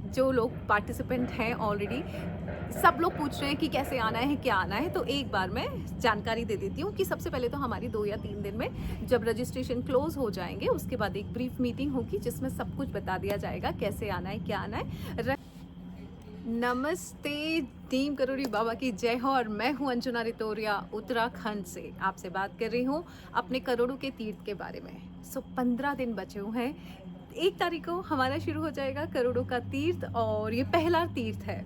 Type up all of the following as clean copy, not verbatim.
जो लोग पार्टिसिपेंट हैं ऑलरेडी, सब लोग पूछ रहे हैं कि कैसे आना है, क्या आना है, तो एक बार मैं जानकारी दे देती हूँ कि सबसे पहले तो हमारी 2 या 3 दिन में जब रजिस्ट्रेशन क्लोज हो जाएंगे उसके बाद एक ब्रीफ मीटिंग होगी जिसमें सब कुछ बता दिया जाएगा कैसे आना है, क्या आना है। नमस्ते, टीम करोड़ी बाबा की जय हो। और मैं हूँ अंजुना रितोरिया, उत्तराखंड से आपसे बात कर रही हूँ अपने करोड़ों के तीर्थ के बारे में। 15 दिन बचे हुए हैं। 1 तारीख को हमारा शुरू हो जाएगा करोड़ों का तीर्थ और ये पहला तीर्थ है।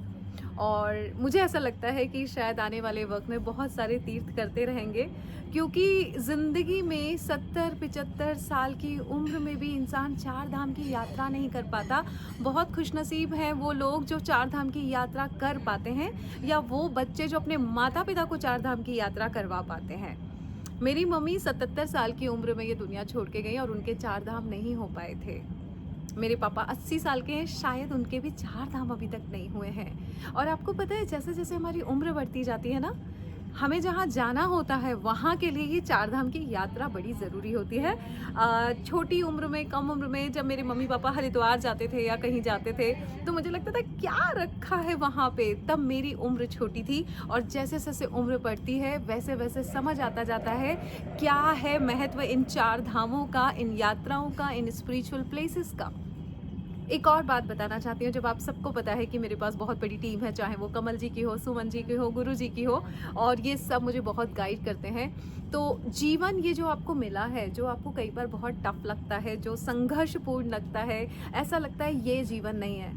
और मुझे ऐसा लगता है कि शायद आने वाले वक्त में बहुत सारे तीर्थ करते रहेंगे, क्योंकि ज़िंदगी में 70-75 साल की उम्र में भी इंसान 4 धाम की यात्रा नहीं कर पाता। बहुत खुशनसीब हैं वो लोग जो 4 धाम की यात्रा कर पाते हैं, या वो बच्चे जो अपने माता पिता को 4 धाम की यात्रा करवा पाते हैं। मेरी मम्मी 77 साल की उम्र में ये दुनिया छोड़ के गई और उनके 4 धाम नहीं हो पाए थे। मेरे पापा 80 साल के हैं, शायद उनके भी 4 धाम अभी तक नहीं हुए हैं। और आपको पता है, जैसे जैसे हमारी उम्र बढ़ती जाती है ना, हमें जहाँ जाना होता है वहाँ के लिए ये 4 धाम की यात्रा बड़ी ज़रूरी होती है। छोटी उम्र में, कम उम्र में जब मेरे मम्मी पापा हरिद्वार जाते थे या कहीं जाते थे तो मुझे लगता था क्या रखा है वहाँ पे। तब मेरी उम्र छोटी थी और जैसे जैसे उम्र बढ़ती है वैसे वैसे समझ आता जाता है क्या है महत्व इन 4 धामों का, इन यात्राओं का, इन स्पिरिचुअल प्लेसेस का। एक और बात बताना चाहती हूँ, जब आप सबको पता है कि मेरे पास बहुत बड़ी टीम है, चाहे वो कमल जी की हो, सुमन जी की हो, गुरु जी की हो, और ये सब मुझे बहुत गाइड करते हैं। तो जीवन ये जो आपको मिला है, जो आपको कई बार बहुत टफ लगता है, जो संघर्षपूर्ण लगता है, ऐसा लगता है ये जीवन नहीं है।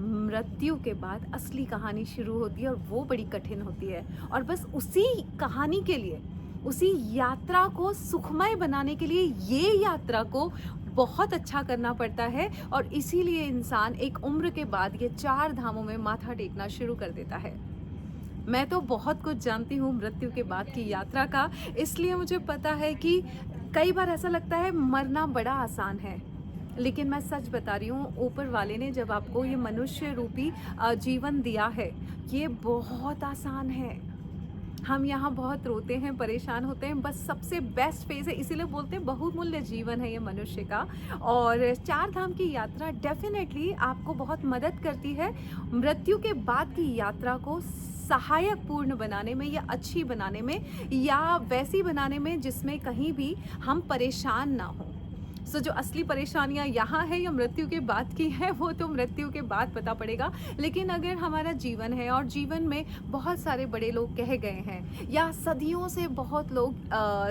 मृत्यु के बाद असली कहानी शुरू होती है और वो बड़ी कठिन होती है। और बस उसी कहानी के लिए, उसी यात्रा को सुखमय बनाने के लिए ये यात्रा को बहुत अच्छा करना पड़ता है। और इसीलिए इंसान एक उम्र के बाद ये 4 धामों में माथा टेकना शुरू कर देता है। मैं तो बहुत कुछ जानती हूँ मृत्यु के बाद की यात्रा का, इसलिए मुझे पता है कि कई बार ऐसा लगता है मरना बड़ा आसान है, लेकिन मैं सच बता रही हूँ, ऊपर वाले ने जब आपको ये मनुष्य रूपी जीवन दिया है, ये बहुत आसान है। हम यहाँ बहुत रोते हैं, परेशान होते हैं, बस सबसे बेस्ट फेज़ है, इसीलिए बोलते हैं बहुमूल्य जीवन है ये मनुष्य का। और 4 धाम की यात्रा डेफिनेटली आपको बहुत मदद करती है मृत्यु के बाद की यात्रा को सहायक पूर्ण बनाने में, या अच्छी बनाने में, या वैसी बनाने में जिसमें कहीं भी हम परेशान ना हों। जो असली परेशानियां यहाँ है या मृत्यु के बाद की है, वो तो मृत्यु के बाद पता पड़ेगा। लेकिन अगर हमारा जीवन है और जीवन में बहुत सारे बड़े लोग कह गए हैं, या सदियों से बहुत लोग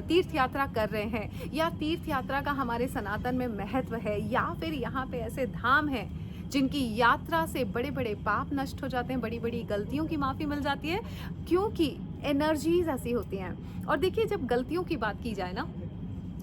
तीर्थ यात्रा कर रहे हैं, या तीर्थ यात्रा का हमारे सनातन में महत्व है, या फिर यहाँ पे ऐसे धाम हैं जिनकी यात्रा से बड़े बड़े पाप नष्ट हो जाते हैं, बड़ी बड़ी गलतियों की माफ़ी मिल जाती है, क्योंकि एनर्जीज ऐसी होती हैं। और देखिए, जब गलतियों की बात की जाए ना,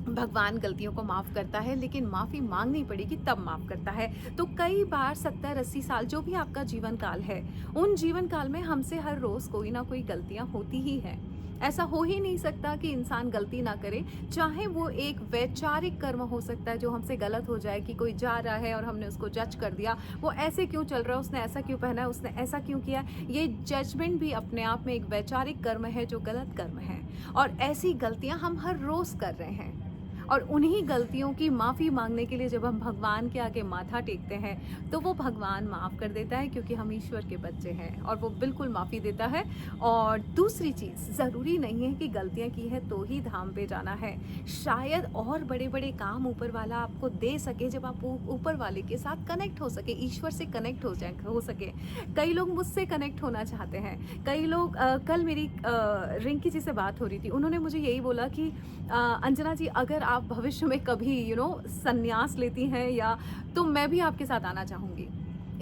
भगवान गलतियों को माफ़ करता है, लेकिन माफ़ी मांगनी पड़ेगी तब माफ़ करता है। तो कई बार 70-80 साल जो भी आपका जीवन काल है, उन जीवन काल में हमसे हर रोज़ कोई ना कोई गलतियां होती ही हैं। ऐसा हो ही नहीं सकता कि इंसान गलती ना करे, चाहे वो एक वैचारिक कर्म हो सकता है जो हमसे गलत हो जाए, कि कोई जा रहा है और हमने उसको जज कर दिया, वो ऐसे क्यों चल रहा है, उसने ऐसा क्यों पहना है, उसने ऐसा क्यों किया। ये जजमेंट भी अपने आप में एक वैचारिक कर्म है जो गलत कर्म है, और ऐसी गलतियां हम हर रोज़ कर रहे हैं। और उन्हीं गलतियों की माफ़ी मांगने के लिए जब हम भगवान के आगे माथा टेकते हैं तो वो भगवान माफ़ कर देता है, क्योंकि हम ईश्वर के बच्चे हैं और वो बिल्कुल माफ़ी देता है। और दूसरी चीज़, ज़रूरी नहीं है कि गलतियाँ की है तो ही धाम पे जाना है। शायद और बड़े बड़े काम ऊपर वाला आपको दे सके, जब आप ऊपर वाले के साथ कनेक्ट हो सके, ईश्वर से कनेक्ट हो सके। कई लोग मुझसे कनेक्ट होना चाहते हैं, कई लोग कल मेरी रिंकी जी से बात हो रही थी, उन्होंने मुझे यही बोला कि अंजना जी, अगर आप भविष्य में कभी संन्यास लेती हैं, या तो मैं भी आपके साथ आना चाहूँगी।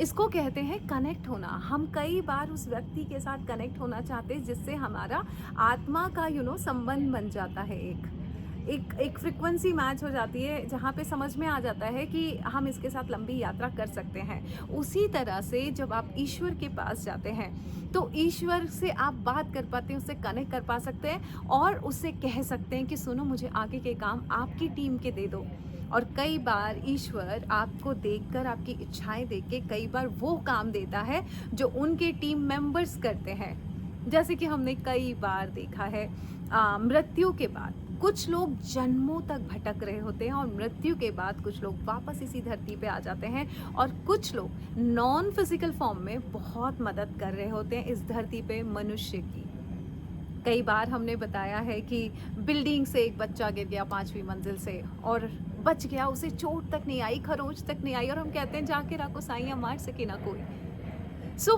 इसको कहते हैं कनेक्ट होना। हम कई बार उस व्यक्ति के साथ कनेक्ट होना चाहते हैं जिससे हमारा आत्मा का संबंध बन जाता है, एक फ्रिक्वेंसी मैच हो जाती है, जहाँ पे समझ में आ जाता है कि हम इसके साथ लंबी यात्रा कर सकते हैं। उसी तरह से जब आप ईश्वर के पास जाते हैं तो ईश्वर से आप बात कर पाते हैं, उससे कनेक्ट कर पा सकते हैं, और उससे कह सकते हैं कि सुनो, मुझे आगे के काम आपकी टीम के दे दो। और कई बार ईश्वर आपको देखकर, आपकी इच्छाएं देख के कई बार वो काम देता है जो उनके टीम मेंबर्स करते हैं। जैसे कि हमने कई बार देखा है, मृत्यु के बाद कुछ लोग जन्मों तक भटक रहे होते हैं और मृत्यु के बाद कुछ लोग वापस इसी धरती पे आ जाते हैं, और कुछ लोग नॉन फिजिकल फॉर्म में बहुत मदद कर रहे होते हैं इस धरती पे मनुष्य की। कई बार हमने बताया है कि बिल्डिंग से एक बच्चा गिर गया 5वीं मंजिल से और बच गया, उसे चोट तक नहीं आई, खरोंच तक नहीं आई, और हम कहते हैं जाके रखो साइयां, मार सके ना कोई।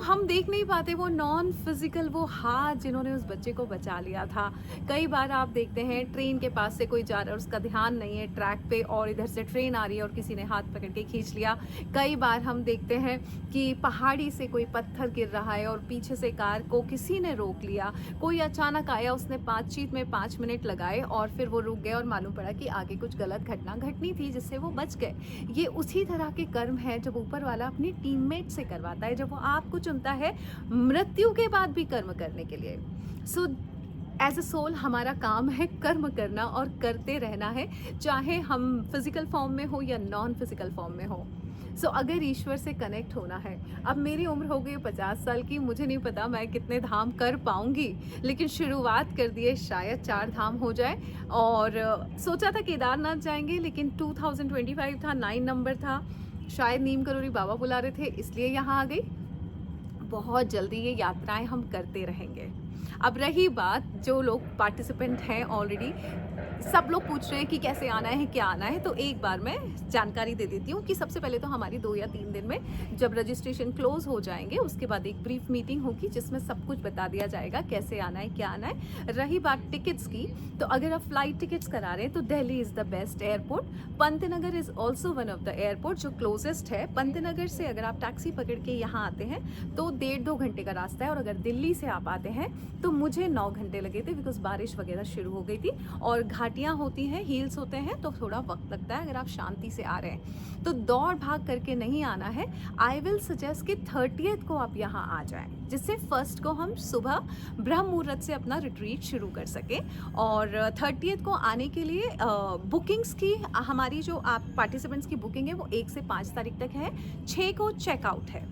हम देख नहीं पाते वो नॉन फिजिकल वो हाथ जिन्होंने उस बच्चे को बचा लिया था। कई बार आप देखते हैं ट्रेन के पास से कोई जा रहा है, उसका ध्यान नहीं है ट्रैक पे, और इधर से ट्रेन आ रही है और किसी ने हाथ पकड़ के खींच लिया। कई बार हम देखते हैं कि पहाड़ी से कोई पत्थर गिर रहा है और पीछे से कार को किसी ने रोक लिया, कोई अचानक आया, उसने बातचीत में 5 मिनट लगाए और फिर वो रुक गए और मालूम पड़ा कि आगे कुछ गलत घटना घटनी थी जिससे वो बच गए। ये उसी तरह के कर्म है जब ऊपर वाला अपनी टीममेट से करवाता है, जब वो आपको चुनता है मृत्यु के बाद भी कर्म करने के लिए। सो एज अ सोल हमारा काम है कर्म करना और करते रहना है, चाहे हम फिजिकल फॉर्म में हो या नॉन फिजिकल फॉर्म में हो। अगर ईश्वर से कनेक्ट होना है, अब मेरी उम्र हो गई 50 साल की, मुझे नहीं पता मैं कितने धाम कर पाऊंगी, लेकिन शुरुआत कर दिए, शायद 4 धाम हो जाए। और सोचा था केदारनाथ जाएंगे, लेकिन 2025 था, 9 नंबर था, शायद नीम करोली बाबा बुला रहे थे, इसलिए यहाँ आ गई। बहुत जल्दी ये यात्राएं हम करते रहेंगे। अब रही बात, जो लोग पार्टिसिपेंट हैं ऑलरेडी, सब लोग पूछ रहे हैं कि कैसे आना है, क्या आना है, तो एक बार मैं जानकारी दे देती हूँ कि सबसे पहले तो हमारी 2 या 3 दिन में जब रजिस्ट्रेशन क्लोज हो जाएंगे उसके बाद एक ब्रीफ मीटिंग होगी जिसमें सब कुछ बता दिया जाएगा कैसे आना है, क्या आना है। रही बात टिकट्स की, तो अगर आप फ्लाइट टिकट्स करा रहे हैं तो Delhi is the best airport. Pantnagar is also one of the airport जो क्लोजेस्ट है। पंतनगर से अगर आप टैक्सी पकड़ के यहाँ आते हैं तो 1.5-2 घंटे का रास्ता है, और अगर दिल्ली से आप आते हैं तो मुझे 9 घंटे लगे थे, बिकॉज बारिश वगैरह शुरू हो गई थी और घाटियाँ होती हैं, हिल्स होते हैं, तो थोड़ा वक्त लगता है। अगर आप शांति से आ रहे हैं तो दौड़ भाग करके नहीं आना है। आई विल सजेस्ट कि 30th को आप यहाँ आ जाएं, जिससे 1st को हम सुबह ब्रह्म मुहूर्त से अपना रिट्रीट शुरू कर सकें। और 30th को आने के लिए बुकिंग्स की, हमारी जो आप पार्टिसिपेंट्स की बुकिंग है वो 1 से 5 तारीख तक है, 6 को चेकआउट है।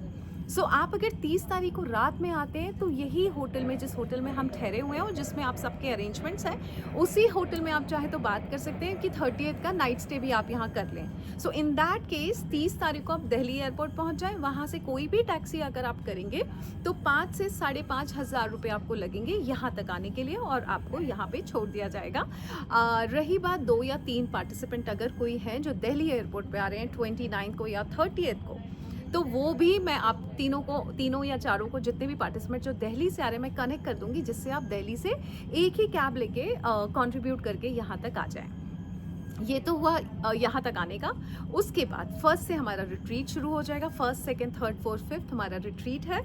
आप अगर 30 तारीख को रात में आते हैं तो यही होटल में, जिस होटल में हम ठहरे हुए हैं और जिसमें आप सबके अरेंजमेंट्स हैं, उसी होटल में आप चाहे तो बात कर सकते हैं कि 30th का नाइट स्टे भी आप यहाँ कर लें। इन दैट केस 30 तारीख को आप दिल्ली एयरपोर्ट पहुँच जाएं, वहाँ से कोई भी टैक्सी अगर आप करेंगे तो 5 से 5,500 रुपये आपको लगेंगे यहाँ तक आने के लिए, और आपको यहाँ पे छोड़ दिया जाएगा। रही बात 2 या 3 पार्टिसिपेंट अगर कोई है जो दिल्ली एयरपोर्ट पे आ रहे हैं 29 को या 30th को, तो वो भी मैं आप तीनों या चारों को, जितने भी पार्टिसिपेंट जो दिल्ली से आ रहे हैं, मैं कनेक्ट कर दूंगी, जिससे आप दिल्ली से एक ही कैब लेके कंट्रीब्यूट करके यहाँ तक आ जाएं। ये तो हुआ यहाँ तक आने का। उसके बाद 1st से हमारा रिट्रीट शुरू हो जाएगा। 1st, 2nd, 3rd, 4th, 5th हमारा रिट्रीट है।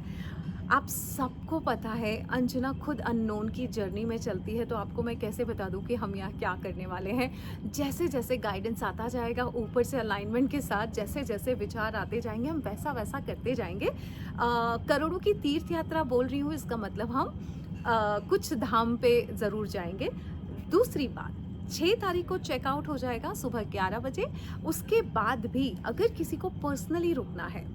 आप सबको पता है अंजना खुद अननोन की जर्नी में चलती है, तो आपको मैं कैसे बता दूं कि हम यहाँ क्या करने वाले हैं। जैसे जैसे गाइडेंस आता जाएगा ऊपर से अलाइनमेंट के साथ, जैसे जैसे विचार आते जाएंगे, हम वैसा वैसा करते जाएंगे। करोड़ों की तीर्थ यात्रा बोल रही हूँ, इसका मतलब हम कुछ धाम पे ज़रूर जाएंगे। दूसरी बात, 6 तारीख को चेकआउट हो जाएगा सुबह 11 बजे। उसके बाद भी अगर किसी को पर्सनली रुकना है,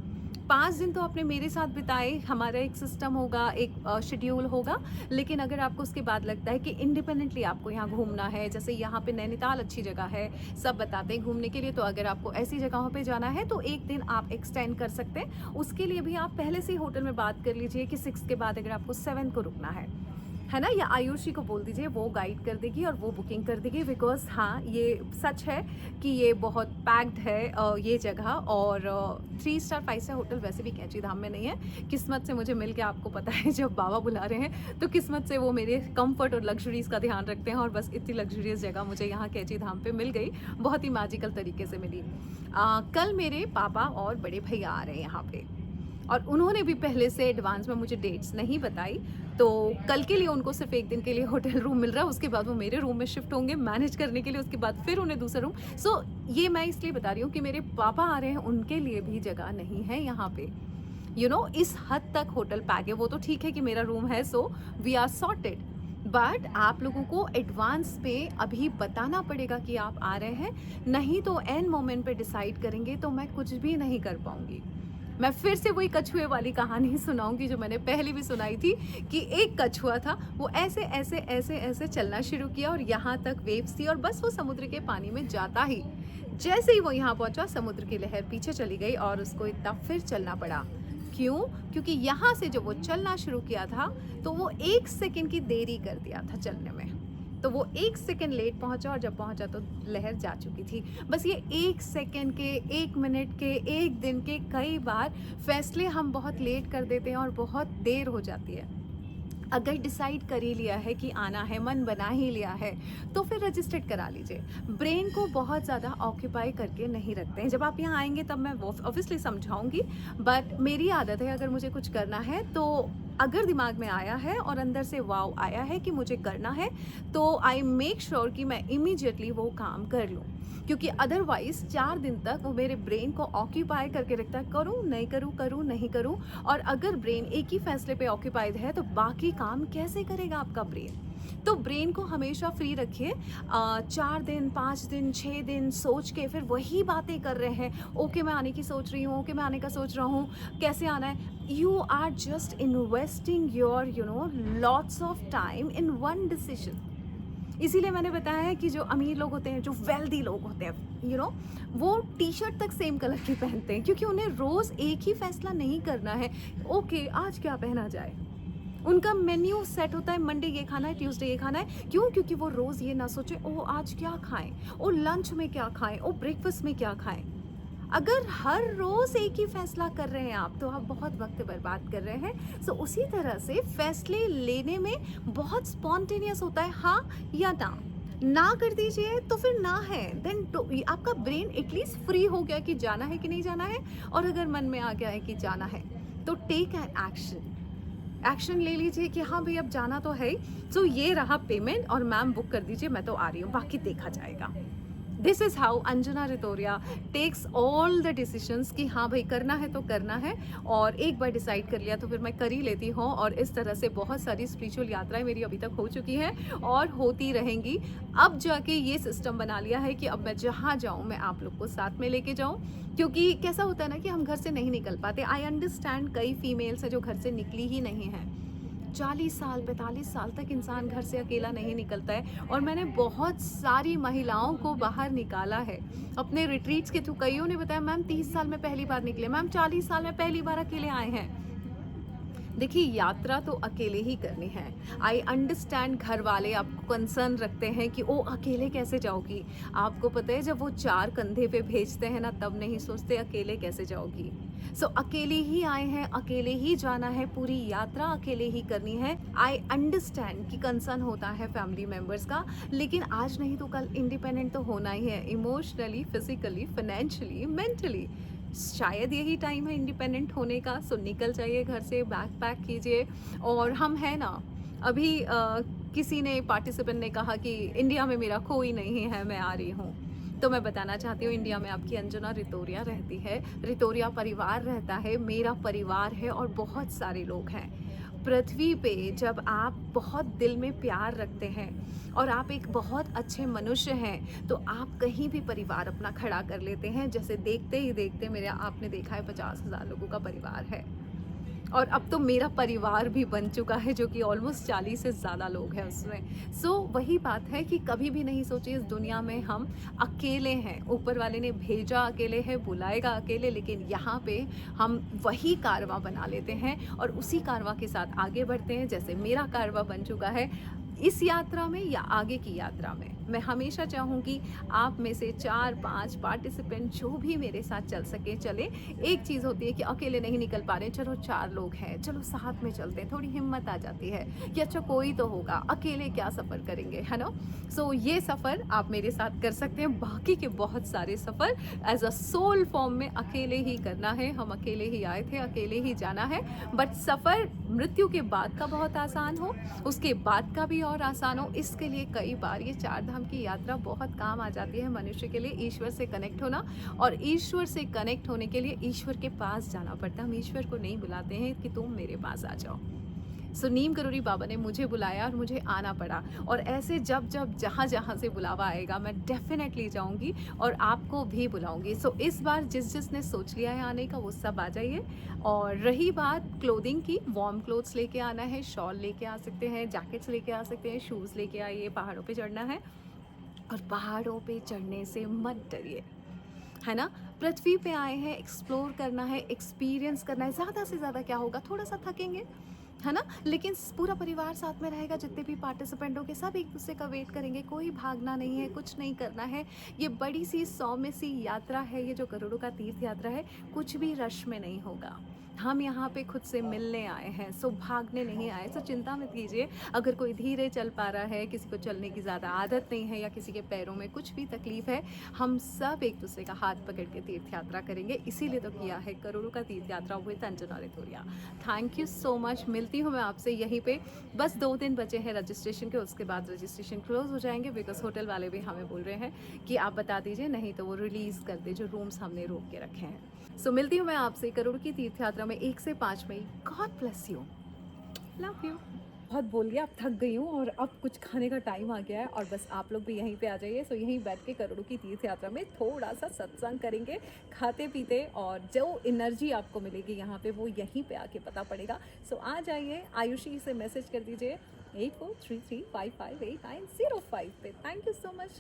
5 दिन तो आपने मेरे साथ बिताए, हमारा एक सिस्टम होगा, एक शेड्यूल होगा, लेकिन अगर आपको उसके बाद लगता है कि इंडिपेंडेंटली आपको यहाँ घूमना है, जैसे यहाँ पे नैनीताल अच्छी जगह है, सब बताते हैं घूमने के लिए, तो अगर आपको ऐसी जगहों पे जाना है तो एक दिन आप एक्सटेंड कर सकते हैं। उसके लिए भी आप पहले से ही होटल में बात कर लीजिए कि 6 के बाद अगर आपको 7 को रुकना है ना, या आयुषी को बोल दीजिए, वो गाइड कर देगी और वो बुकिंग कर देगी। बिकॉज हाँ, ये सच है कि ये बहुत पैक्ड है ये जगह, और 3 स्टार 5 स्टार होटल वैसे भी कैंची धाम में नहीं है। किस्मत से मुझे मिल के, आपको पता है जब बाबा बुला रहे हैं तो किस्मत से वो मेरे कंफर्ट और लग्जरीज़ का ध्यान रखते हैं, और बस इतनी लग्जरियस जगह मुझे यहाँ कैंची धाम पे मिल गई, बहुत ही मैजिकल तरीके से मिली। कल मेरे पापा और बड़े भैया आ रहे हैं यहाँ पे, और उन्होंने भी पहले से एडवांस में मुझे डेट्स नहीं बताई, तो कल के लिए उनको सिर्फ 1 दिन के लिए होटल रूम मिल रहा है। उसके बाद वो मेरे रूम में शिफ्ट होंगे मैनेज करने के लिए, उसके बाद फिर उन्हें दूसरा रूम। ये मैं इसलिए बता रही हूँ कि मेरे पापा आ रहे हैं, उनके लिए भी जगह नहीं है यहाँ पे। इस हद तक होटल पैक है। वो तो ठीक है कि मेरा रूम है, so we are sorted, but आप लोगों को एडवांस पे अभी बताना पड़ेगा कि आप आ रहे हैं, नहीं तो एंड मोमेंट पे डिसाइड करेंगे तो मैं कुछ भी नहीं कर पाऊँगी। मैं फिर से वही कछुए वाली कहानी सुनाऊंगी जो मैंने पहले भी सुनाई थी कि एक कछुआ था, वो ऐसे ऐसे ऐसे ऐसे चलना शुरू किया और यहाँ तक वेव्स थी और बस वो समुद्र के पानी में जाता ही, जैसे ही वो यहाँ पहुँचा समुद्र की लहर पीछे चली गई और उसको इतना फिर चलना पड़ा। क्यों? क्योंकि यहाँ से जब वो चलना शुरू किया था तो वो 1 सेकंड की देरी कर दिया था चलने में, तो वो 1 सेकंड लेट पहुंचा और जब पहुंचा तो लहर जा चुकी थी। बस ये 1 सेकंड के, 1 मिनट के, 1 दिन के, कई बार फैसले हम बहुत लेट कर देते हैं और बहुत देर हो जाती है। अगर डिसाइड कर ही लिया है कि आना है, मन बना ही लिया है, तो फिर रजिस्टर्ड करा लीजिए। ब्रेन को बहुत ज़्यादा ऑक्यूपाई करके नहीं रखते हैं। जब आप यहाँ आएंगे तब मैं वो ऑब्वियसली समझाऊंगी, बट मेरी आदत है अगर मुझे कुछ करना है तो अगर दिमाग में आया है और अंदर से वाव आया है कि मुझे करना है, तो आई मेक श्योर कि मैं इमीडिएटली वो काम कर लूँ, क्योंकि अदरवाइज 4 दिन तक वो मेरे ब्रेन को ऑक्यूपाई करके रखता है, करूँ नहीं करूँ, करूँ नहीं करूँ। और अगर ब्रेन एक ही फैसले पे ऑक्यूपाइड है तो बाकी काम कैसे करेगा आपका ब्रेन? तो ब्रेन को हमेशा फ्री रखिए। 4 दिन, 5 दिन, 6 दिन सोच के फिर वही बातें कर रहे हैं, ओके मैं आने की सोच रही हूँ, ओके मैं आने का सोच रहा हूँ, कैसे आना है। You are just investing your lots of time in one decision. इसीलिए मैंने बताया है कि जो अमीर लोग होते हैं, जो वेल्दी लोग होते हैं, वो टी शर्ट तक सेम कलर की पहनते हैं, क्योंकि उन्हें रोज़ एक ही फैसला नहीं करना है, ओके आज क्या पहना जाए। उनका मेन्यू सेट होता है, मंडे ये खाना है, ट्यूसडे ये खाना है। क्यों? क्योंकि वो रोज़ ये ना सोचे ओ आज क्या खाएं, ओ लंच में क्या खाएं, ओ ब्रेकफास्ट में क्या खाएं। अगर हर रोज़ एक ही फैसला कर रहे हैं आप, तो आप बहुत वक्त बर्बाद कर रहे हैं। सो उसी तरह से फैसले लेने में बहुत स्पॉन्टेनियस होता है, हाँ या ना कर दीजिए तो फिर ना है, देन आपका ब्रेन एटलीस्ट फ्री हो गया कि जाना है कि नहीं जाना है। और अगर मन में आ गया है कि जाना है तो टेक एन एक्शन ले लीजिए कि हाँ भाई अब जाना तो है ही। सो ये रहा पेमेंट और मैम बुक कर दीजिए, मैं तो आ रही हूँ, बाकी देखा जाएगा। This is how Anjana Ritoria takes all the decisions कि हाँ भाई करना है तो करना है, और एक बार डिसाइड कर लिया तो फिर मैं कर ही लेती हूँ। और इस तरह से बहुत सारी स्पिरिचुअल यात्राएं मेरी अभी तक हो चुकी हैं और होती रहेंगी। अब जाके ये सिस्टम बना लिया है कि अब मैं जहाँ जाऊँ मैं आप लोग को साथ में लेके जाऊँ, क्योंकि कैसा होता है ना कि हम घर से नहीं निकल पाते। आई अंडरस्टैंड कई फीमेल्स हैं जो घर से निकली ही नहीं हैं। 40 साल 45 साल तक इंसान घर से अकेला नहीं निकलता है, और मैंने बहुत सारी महिलाओं को बाहर निकाला है अपने रिट्रीट्स के थ्रू। कईयों ने बताया मैम 30 साल में पहली बार निकले, मैम 40 साल में पहली बार अकेले आए हैं। देखिए यात्रा तो अकेले ही करनी है। आई अंडरस्टैंड घर वाले आपको कंसर्न रखते हैं कि ओ अकेले कैसे जाओगी। आपको पता है जब वो 4 कंधे पे भेजते हैं ना, तब नहीं सोचते अकेले कैसे जाओगी। सो अकेले ही आए हैं, अकेले ही जाना है, पूरी यात्रा अकेले ही करनी है। आई अंडरस्टैंड कि कंसर्न होता है फैमिली मेम्बर्स का, लेकिन आज नहीं तो कल इंडिपेंडेंट तो होना ही है, इमोशनली, फिजिकली, फाइनेंशियली, मेंटली। शायद यही टाइम है इंडिपेंडेंट होने का। सो निकल जाइए घर से, बैग पैक कीजिए। और हम है ना, अभी किसी ने पार्टिसिपेंट ने कहा कि इंडिया में मेरा कोई नहीं है, मैं आ रही हूँ। तो मैं बताना चाहती हूँ इंडिया में आपकी अंजना रितोरिया रहती है, रितोरिया परिवार रहता है, मेरा परिवार है और बहुत सारे लोग हैं पृथ्वी पे। जब आप बहुत दिल में प्यार रखते हैं और आप एक बहुत अच्छे मनुष्य हैं, तो आप कहीं भी परिवार अपना खड़ा कर लेते हैं। जैसे देखते ही देखते मेरे आपने देखा है 50,000 लोगों का परिवार है, और अब तो मेरा परिवार भी बन चुका है जो कि ऑलमोस्ट 40 से ज़्यादा लोग हैं उसमें। सो वही बात है कि कभी भी नहीं सोचिए इस दुनिया में हम अकेले हैं। ऊपर वाले ने भेजा अकेले है, बुलाएगा अकेले, लेकिन यहाँ पे हम वही कारवां बना लेते हैं और उसी कारवां के साथ आगे बढ़ते हैं। जैसे मेरा कारवां बन चुका है इस यात्रा में या आगे की यात्रा में। मैं हमेशा चाहूँगी आप में से 4-5 पार्टिसिपेंट जो भी मेरे साथ चल सके चले। एक चीज़ होती है कि अकेले नहीं निकल पा रहे, चलो 4 लोग हैं, चलो साथ में चलते हैं, थोड़ी हिम्मत आ जाती है कि अच्छा कोई तो होगा, अकेले क्या सफ़र करेंगे, है ना। सो ये सफ़र आप मेरे साथ कर सकते हैं। बाकी के बहुत सारे सफ़र एज अ सोल फॉर्म में अकेले ही करना है। हम अकेले ही आए थे, अकेले ही जाना है। बट सफ़र मृत्यु के बाद का बहुत आसान हो, उसके बाद का भी और आसान हो, इसके लिए कई बार ये 4 धाम की यात्रा बहुत काम आ जाती है मनुष्य के लिए। ईश्वर से कनेक्ट होना, और ईश्वर से कनेक्ट होने के लिए ईश्वर के पास जाना पड़ता है। हम ईश्वर को नहीं बुलाते हैं कि तुम मेरे पास आ जाओ। सो नीम करोड़ी बाबा ने मुझे बुलाया और मुझे आना पड़ा। और ऐसे जब जब जहाँ जहाँ से बुलावा आएगा मैं डेफिनेटली जाऊँगी और आपको भी बुलाऊँगी। सो इस बार जिस जिसने सोच लिया है आने का वो सब आ जाइए। और रही बात क्लोथिंग की, वार्म क्लोथ्स लेके आना है, शॉल लेके आ सकते हैं, जैकेट्स लेके आ सकते हैं, शूज़ लेके आइए, पहाड़ों पे चढ़ना है। और पहाड़ों पे चढ़ने से मत डरिए, है ना? पृथ्वी पे आए हैं, एक्सप्लोर करना है, एक्सपीरियंस करना है। ज़्यादा से ज़्यादा क्या होगा, थोड़ा-सा थकेंगे, है ना? लेकिन पूरा परिवार साथ में रहेगा, जितने भी पार्टिसिपेंट होंगे सब एक-दूसरे का वेट करेंगे, कोई भागना नहीं है, कुछ नहीं करना है। ये बड़ी-सी सौम्य-सी यात्रा है, ये जो करोड़ों का तीर्थ यात्रा है, कुछ भी रश में नहीं होगा। हम यहाँ पे खुद से मिलने आए हैं, सो भागने नहीं आए। सो चिंता मत कीजिए, अगर कोई धीरे चल पा रहा है, किसी को चलने की ज़्यादा आदत नहीं है या किसी के पैरों में कुछ भी तकलीफ़ है, हम सब एक-दूसरे का हाथ पकड़ के तीर्थ यात्रा करेंगे। इसीलिए तो किया है करोड़ों का तीर्थ यात्रा with Anjana Ritoria. Thank you so much. मिलती हूँ मैं आपसे यहीं पे। बस 2 दिन बचे हैं रजिस्ट्रेशन के, उसके बाद रजिस्ट्रेशन क्लोज़ हो जाएँगे बिकॉज़ होटल वाले भी हमें बोल रहे हैं कि आप बता दीजिए, नहीं तो वो रिलीज़ कर दें जो रूम्स हमने रोक के रखे हैं। सो मिलती हूँ मैं आपसे करोड़ों की तीर्थ यात्रा में 1 से 5 मई। God bless you. Love you. बहुत बोल लिया, अब थक गई हूँ और अब कुछ खाने का टाइम आ गया है और बस आप लोग भी यहीं पे आ जाइए। सो यहीं बैठ के करोड़ों की तीर्थ यात्रा में थोड़ा-सा सत्संग करेंगे, खाते-पीते, और जो एनर्जी आपको मिलेगी यहाँ पे वो यहीं पे आके पता पड़ेगा। सो आ जाइए, आयुषी से मैसेज कर दीजिए 8433558905 पे। Thank you so much.